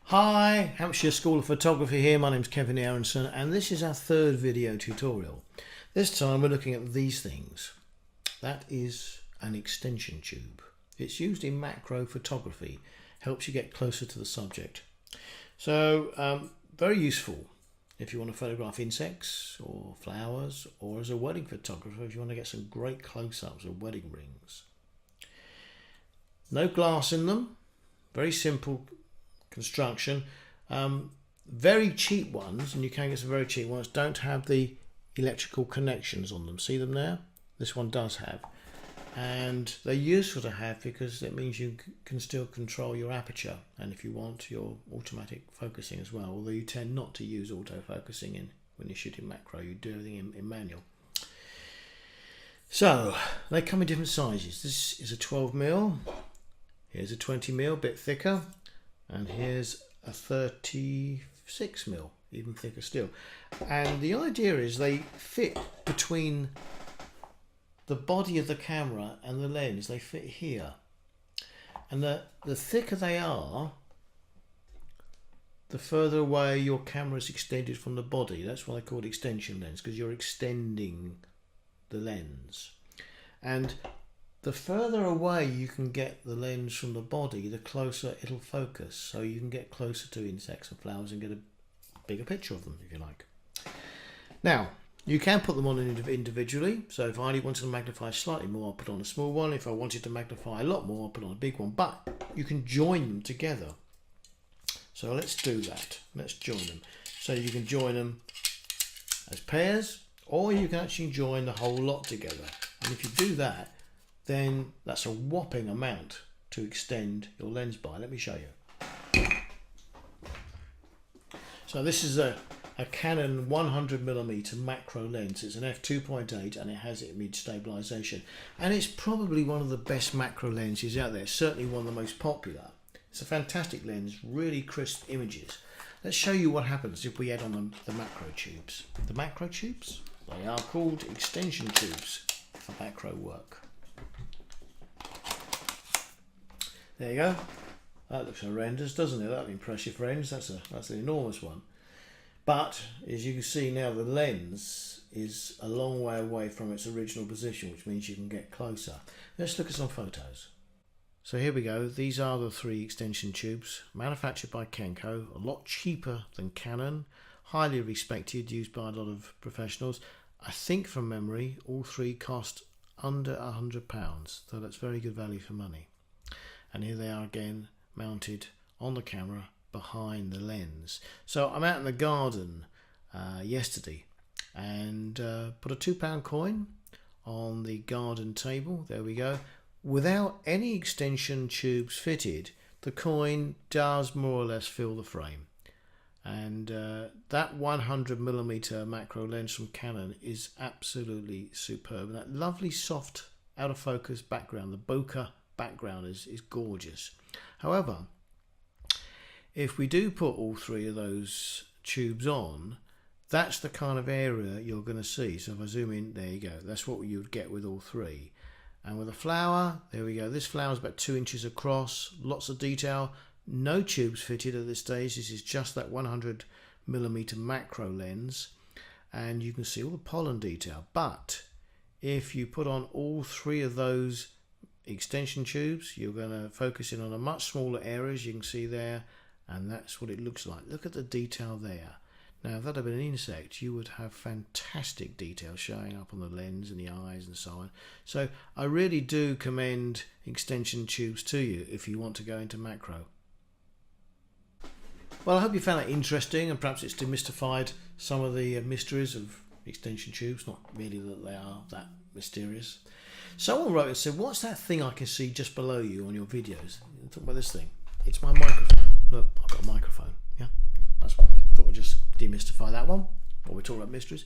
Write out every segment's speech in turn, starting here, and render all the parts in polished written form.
Hi, Hampshire School of Photography here. My name's Kevin Ahronson and this is our third video tutorial. This time we're looking at these things. That is an extension tube. It's used in macro photography. Helps you get closer to the subject. So very useful if you want to photograph insects or flowers, or as a wedding photographer if you want to get some great close-ups of wedding rings. No glass in them. Very simple construction. Very cheap ones, and you can get some very cheap ones, don't have the electrical connections on them. See them there? This one does have, and they're useful to have because it means you can still control your aperture, and if you want your automatic focusing as well, although you tend not to use auto-focusing when you're shooting macro. You do everything in manual. So they come in different sizes. This is a 12mm, here's a 20mm, a bit thicker, and here's a 36mm, even thicker still. And the idea is they fit between the body of the camera and the lens. They fit here. And the thicker they are, the further away your camera is extended from the body. That's why they call it extension lens, because you're extending the lens. And the further away you can get the lens from the body, the closer it'll focus. So you can get closer to insects and flowers and get a bigger picture of them, if you like. Now, you can put them on individually. So if I only wanted to magnify slightly more, I'll put on a small one. If I wanted to magnify a lot more, I'll put on a big one. But you can join them together. So let's do that. Let's join them. So you can join them as pairs, or you can actually join the whole lot together. And if you do that, then that's a whopping amount to extend your lens by. Let me show you. So this is a Canon 100mm macro lens. It's an f2.8 and it has image stabilization. And it's probably one of the best macro lenses out there, certainly one of the most popular. It's a fantastic lens, really crisp images. Let's show you what happens if we add on the macro tubes. The macro tubes, they are called extension tubes for macro work. There you go. That looks horrendous, doesn't it? That'll impress your friends. That's an enormous one. But as you can see now, the lens is a long way away from its original position, which means you can get closer. Let's look at some photos. So here we go. These are the three extension tubes, manufactured by Kenko, a lot cheaper than Canon, highly respected, used by a lot of professionals. I think from memory, all three cost under £100, so that's very good value for money. And here they are again, mounted on the camera behind the lens. So I'm out in the garden yesterday and put a £2 coin on the garden table. There we go. Without any extension tubes fitted, the coin does more or less fill the frame. And that 100mm macro lens from Canon is absolutely superb. And that lovely soft out of focus background, the bokeh background is gorgeous. However, if we do put all three of those tubes on, that's the kind of area you're going to see. So if I zoom in, there you go. That's what you would get with all three. And with a flower, there we go. This flower is about 2 inches across, lots of detail. No tubes fitted at this stage. This is just that 100mm macro lens, and you can see all the pollen detail. But if you put on all three of those extension tubes, you're going to focus in on a much smaller area, as you can see there, and that's what it looks like. Look at the detail there. Now if that had been an insect, you would have fantastic detail showing up on the lens and the eyes and so on. So I really do commend extension tubes to you if you want to go into macro. Well, I hope you found that interesting, and perhaps it's demystified some of the mysteries of extension tubes. Not really that they are that mysterious. Someone wrote and said, what's that thing I can see just below you on your videos? Talk about this thing. It's my microphone. Look, I've got a microphone. Yeah, that's why I thought I'd just demystify that one while we're talking about mysteries.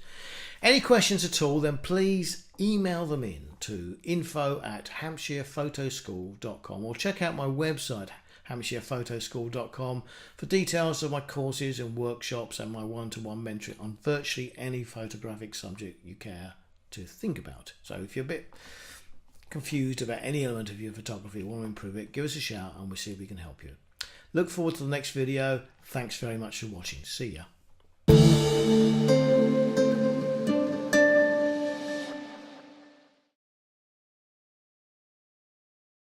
Any questions at all, then please email them in to info@hampshirephotoschool.com, or check out my website, hampshirephotoschool.com, for details of my courses and workshops and my one-to-one mentoring on virtually any photographic subject you care to think about. So if you're a bit confused about any element of your photography or want to improve it, give us a shout and we'll see if we can help you. Look forward to the next video. Thanks very much for watching. See ya.